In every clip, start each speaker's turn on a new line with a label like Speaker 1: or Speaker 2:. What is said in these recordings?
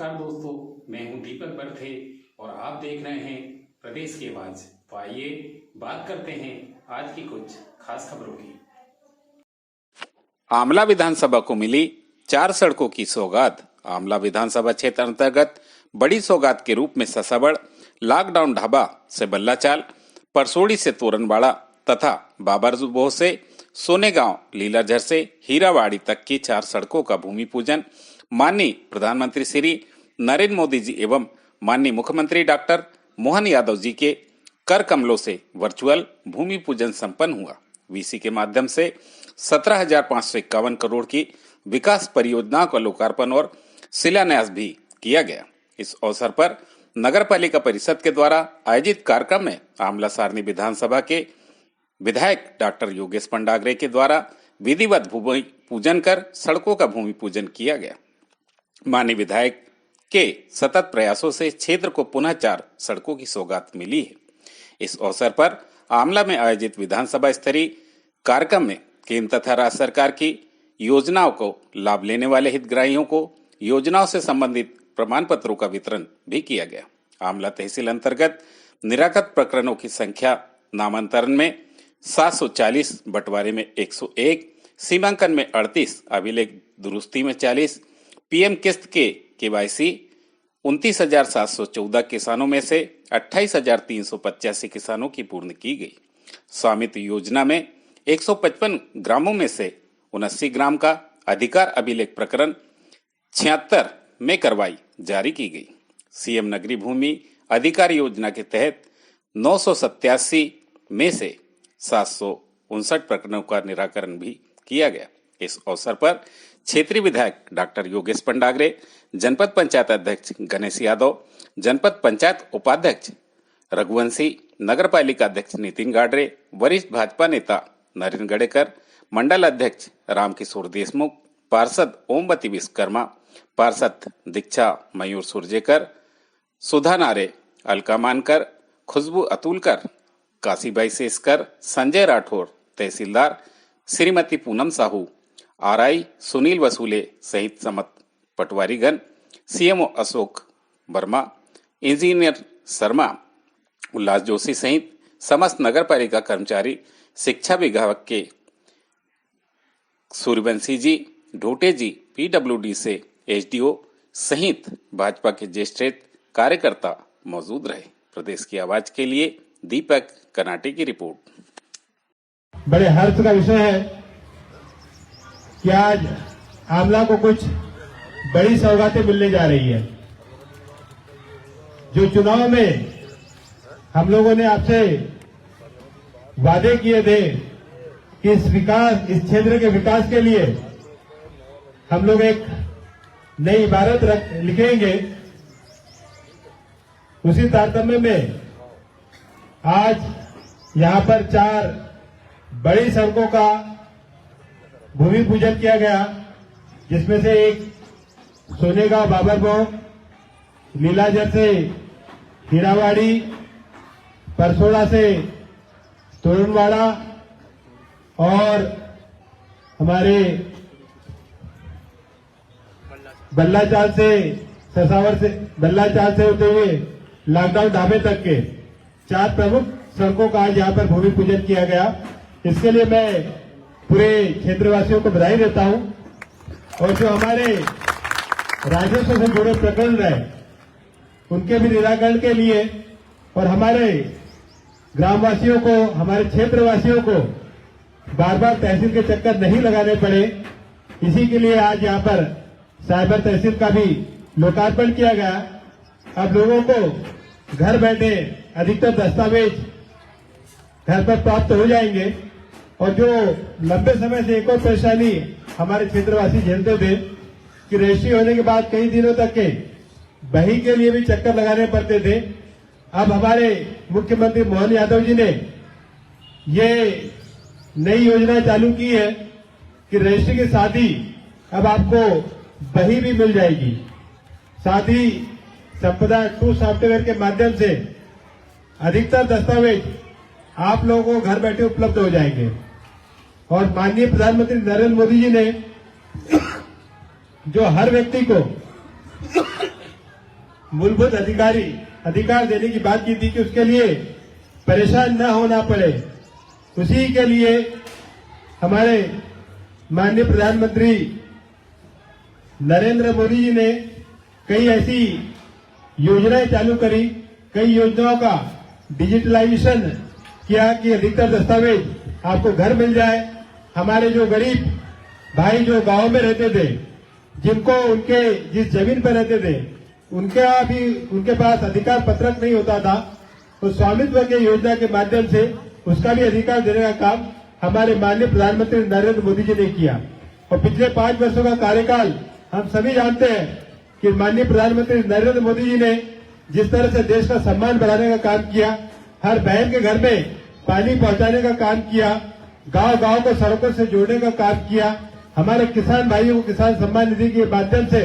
Speaker 1: नमस्कार दोस्तों, मैं हूं दीपक बर्थे और आप देख रहे हैं प्रदेश की आवाज। तो आइए बात करते हैं आज की कुछ खास खबरों की।
Speaker 2: आमला विधानसभा को मिली 4 सड़कों की सौगात। आमला विधानसभा क्षेत्र अंतर्गत बड़ी सौगात के रूप में ससाबड़, लॉकडाउन ढाबा से बल्लाचाल, परसोड़ी से तोरनवाड़ा तथा बाबरबोह से सोनेगांव, लीलाझर से हीरावाड़ी तक की 4 सड़कों का भूमि पूजन माननीय प्रधानमंत्री श्री नरेंद्र मोदी जी एवं माननीय मुख्यमंत्री डॉक्टर मोहन यादव जी के कर कमलों से वर्चुअल भूमि पूजन संपन्न हुआ। वीसी के माध्यम से 17,551 करोड़ की विकास परियोजनाओं का लोकार्पण और शिलान्यास भी किया गया। इस अवसर पर नगर पालिका परिषद के द्वारा आयोजित कार्यक्रम में आमला सारनी विधानसभा के विधायक डॉक्टर योगेश पंडाग्रे के द्वारा विधिवत भूमि पूजन कर सड़कों का भूमि पूजन किया गया। माननीय विधायक के सतत प्रयासों से क्षेत्र को पुनः 4 सड़कों की सौगात मिली है। इस अवसर पर आमला में आयोजित विधानसभा स्तरीय कार्यक्रम में केंद्र तथा राज्य सरकार की योजनाओं को लाभ लेने वाले हितग्राहियों को योजनाओं से संबंधित प्रमाण पत्रों का वितरण भी किया गया। आमला तहसील अंतर्गत निराकृत प्रकरणों की संख्या नामांतरण में 740, बंटवारे में 101, सीमांकन में 38, अभिलेख दुरुस्ती में 40, पीएम किस्त के केवाईसी 29,714 किसानों में से 28,385 किसानों की पूर्ण की गई। स्वामित्व योजना में 155 ग्रामों में से 79 ग्राम का अधिकार अभिलेख प्रकरण 76 में कार्रवाई जारी की गई। सीएम नगरी भूमि अधिकार योजना के तहत 987 में से 759 प्रकरणों का निराकरण भी किया गया। इस अवसर पर क्षेत्रीय विधायक डॉक्टर योगेश पंडाग्रे, जनपद पंचायत अध्यक्ष गणेश यादव, जनपद पंचायत उपाध्यक्ष रघुवंशी, नगर पालिका अध्यक्ष नितिन गाडरे, वरिष्ठ भाजपा नेता नरेंद्र गडेकर, मंडल अध्यक्ष रामकिशोर देशमुख, पार्षद ओमवती विश्वकर्मा, पार्षद दीक्षा मयूर सुरजेकर, सुधा नारे, अलका मानकर, खुशबू अतुलकर, काशीबाई शेषकर, संजय राठौर, तहसीलदार श्रीमती पूनम साहू, आरआई सुनील वसूले सहित समस्त पटवारीगण, सीएमओ अशोक वर्मा, इंजीनियर शर्मा, उल्लास जोशी सहित समस्त नगर पालिका कर्मचारी, शिक्षा विभाग के सूर्यवंशी जी, ढोटे जी, पीडब्ल्यूडी से एसडीओ सहित भाजपा के ज्येष्ठ कार्यकर्ता मौजूद रहे। प्रदेश की आवाज के लिए दीपक कर्नाटे की रिपोर्ट।
Speaker 3: बड़े हर्ष का विषय है कि आज आमला को कुछ बड़ी सौगातें मिलने जा रही है। जो चुनाव में हम लोगों ने आपसे वादे किए थे कि इस क्षेत्र के विकास के लिए हम लोग एक नई इबारत लिखेंगे, उसी तारतम्य में आज यहां पर 4 बड़ी सड़कों का भूमि पूजन किया गया, जिसमें से एक सोनेगांव बाबरबोह, लीलाझर से हीरावाड़ी, परसोड़ा से तोरनवाड़ा और हमारे बल्लाचाल से ससावर से बल्लाचाल से होते हुए लॉकडाउन ढाबे तक के 4 प्रमुख सड़कों का आज यहाँ पर भूमि पूजन किया गया। इसके लिए मैं पूरे क्षेत्रवासियों को बधाई देता हूं और जो हमारे राजस्व से जुड़े प्रकरण रहे उनके भी निराकरण के लिए और हमारे ग्रामवासियों को, हमारे क्षेत्रवासियों को बार बार तहसील के चक्कर नहीं लगाने पड़े, इसी के लिए आज यहाँ पर साइबर तहसील का भी लोकार्पण किया गया। अब लोगों को घर बैठे अधिकतर दस्तावेज घर पर प्राप्त हो जाएंगे और जो लंबे समय से एक और परेशानी हमारे क्षेत्रवासी झेलते थे कि रजिस्ट्री होने के बाद कई दिनों तक के बही के लिए भी चक्कर लगाने पड़ते थे, अब हमारे मुख्यमंत्री मोहन यादव जी ने ये नई योजना चालू की है कि रजिस्ट्री के साथ ही अब आपको बही भी मिल जाएगी। साथ ही संपदा 2 सॉफ्टवेयर के माध्यम से अधिकतर दस्तावेज आप लोगों को घर बैठे उपलब्ध हो जाएंगे। और माननीय प्रधानमंत्री नरेंद्र मोदी जी ने जो हर व्यक्ति को मूलभूत अधिकार देने की बात की थी कि उसके लिए परेशान न होना पड़े। उसी के लिए हमारे माननीय प्रधानमंत्री नरेंद्र मोदी जी ने कई ऐसी योजनाएं चालू करी, कई योजनाओं का डिजिटलाइजेशन किया कि अधिकतर दस्तावेज आपको घर मिल जाए। हमारे जो गरीब भाई जो गांव में रहते थे, जिनको उनके जिस जमीन पर रहते थे उनके पास अधिकार पत्रक नहीं होता था, तो स्वामित्व के योजना के माध्यम से उसका भी अधिकार देने का काम हमारे माननीय प्रधानमंत्री नरेंद्र मोदी जी ने किया। और पिछले 5 वर्षों का कार्यकाल हम सभी जानते हैं कि माननीय प्रधानमंत्री नरेंद्र मोदी जी ने जिस तरह से देश का सम्मान बढ़ाने का काम किया, हर बहन के घर में पानी पहुंचाने का काम किया, गांव-गांव को सड़कों से जोड़ने का काम किया, हमारे किसान भाइयों को किसान सम्मान निधि के माध्यम से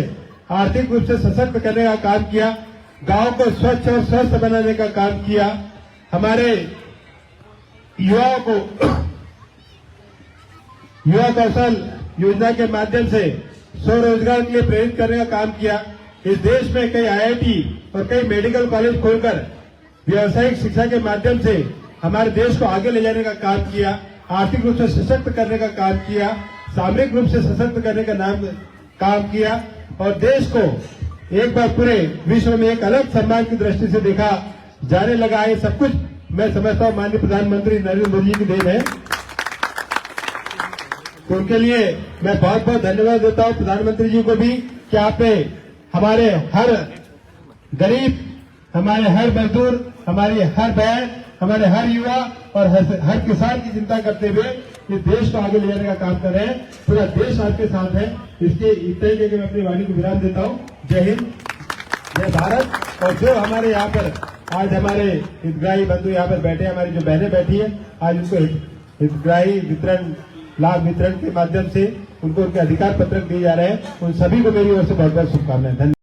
Speaker 3: आर्थिक रूप से सशक्त करने का काम किया, गांव को स्वच्छ और स्वस्थ बनाने का काम किया, हमारे युवाओं को युवा कौशल योजना के माध्यम से स्वरोजगार के लिए प्रेरित करने का काम किया। इस देश में कई आईआईटी और कई मेडिकल कॉलेज खोलकर व्यावसायिक शिक्षा के माध्यम से हमारे देश को आगे ले जाने का काम किया, आर्थिक रूप से सशक्त करने का काम किया, सामरिक रूप से सशक्त करने का काम किया और देश को एक बार पूरे विश्व में एक अलग सम्मान की दृष्टि से देखा जाने लगा। ये सब कुछ मैं समझता हूँ माननीय प्रधानमंत्री नरेंद्र मोदी जी की देन है। तो उनके लिए मैं बहुत बहुत धन्यवाद देता हूँ प्रधानमंत्री जी को भी कि आपने हमारे हर गरीब, हमारे हर मजदूर, हमारी हर बहन, हमारे हर युवा और हर किसान की चिंता करते हुए इस देश को आगे ले जाने का काम कर रहे हैं। पूरा देश आपके साथ है। इसके इतने के मैं अपनी वाणी को विराम देता हूँ। जय हिंद, जय भारत। और जो हमारे यहाँ पर आज हमारे हितग्राही बंधु यहाँ पर बैठे, हमारी जो बहनें बैठी है, आज उनको हितग्राही वितरण लाभ वितरण के माध्यम से उनको उनके अधिकार पत्रक दिए जा रहे हैं। उन सभी को मेरी ओर से बहुत बहुत शुभकामनाएं। धन्यवाद।